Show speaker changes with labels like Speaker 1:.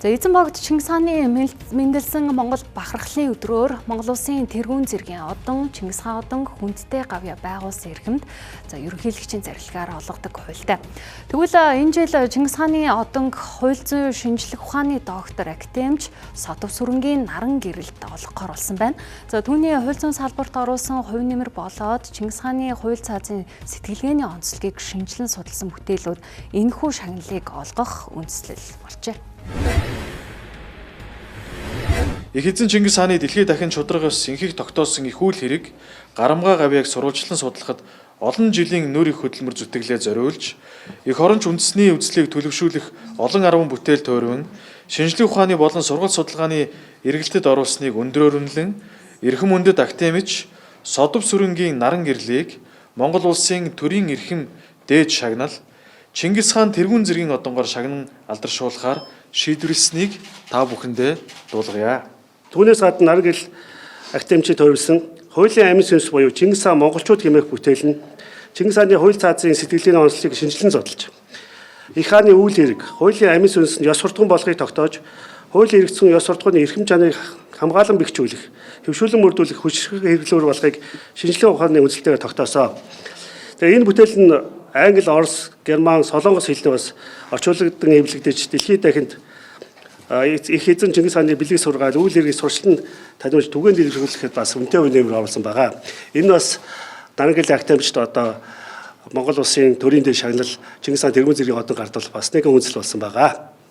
Speaker 1: За эзэн богд Чингис хааны мэндэлсэн Монгол бахархлын өдрөөр Монгол улсын тэргүүн зэргийн одон Чингис хаан одон хүндтэй гавья байгуулсан эрхэмд ерөнхийлөгчийн зарилгаар олгодог хуультай. Тэгвэл энэ жил Чингис хааны одонг хууль зүйн шинжлэх ухааны доктор академич Содов Сүрэнгийн наран гэрэлд олгохоор болсон байна. За түүний хууль зүйн салбарт оруулсан хувь нэмэр болоод Чингис хааны хууль цаазын сэтгэлгээний онцлогийг шинжилэн судалсан бүтээлүүд энэхүү шагналыг олгох үндслэл болжээ.
Speaker 2: Их эзэн Чингис хааны дэлхийд дахин шударгаас инхийг тогтоосон их үйл хэрэг Гарамгаа гавьяаг сурвалжлан судлахад олон жилийн нөр их хөдөлмөр зүтгэлээ зориулж их оронч үндэсний үзлийг төлөвшүүлэх олон арван бүтээл тойрвон шинжлэх ухааны болон сургалт судалгааны эргэлтэд оруулсныг өндрөөр үнэлэн эрхэм үндэд академич Содов Сүрэнгийн наран гэрлийг Монгол улсын төрийн эрхэм дээд шагнал Чингис хаан тэргүүн зэргийн одонгоор шагнан алдаршуулахаар шийдвэрлэснийг та бүхэндээ дуулгая.
Speaker 3: Түүнээс гадна наран гэрэл академичид тойрсон хуулийн амин сүнс буюу Чингис хаан монголчууд хэмээх бүтээл нь Чингис хааны хууль цаазын сэтгэлгээний онцлогийг шинжилэн судалж их хааны үйл хэрэг хуулийн амин сүнс нь ёс суртахуун болохыг тогтоож хуулийн хэрэгцсэн ёс суртахууны эрхэм чанарыг хамгаалан бэхжүүлэх, хөвшүүлэн мөрдүүлэх хүчрэх хэрэглүүр болохыг шинжилгээ ухааны үзэлтэйгээр тогтоосоо. Тэгээ энэ бүтээл нь англи, орос, герман, солонгос хэлний бас орчуулгадсан эвлэгдэж дэлхийд дахинд их эзэн Чингис хааны бэлэг сургаал үйл хэргийг сурчлан таниулж түгээн дэлгэрүүлэхэд бас үнэтэй үе нэмэр оруулсан байгаа. Энэ бас наран гэрэл академичд одоо Монгол улсын төрийн дэд шагнал Чингис хаан тэргүүн зэргийн одон гардвал бас нэгэн үндэслэл болсон байгаа.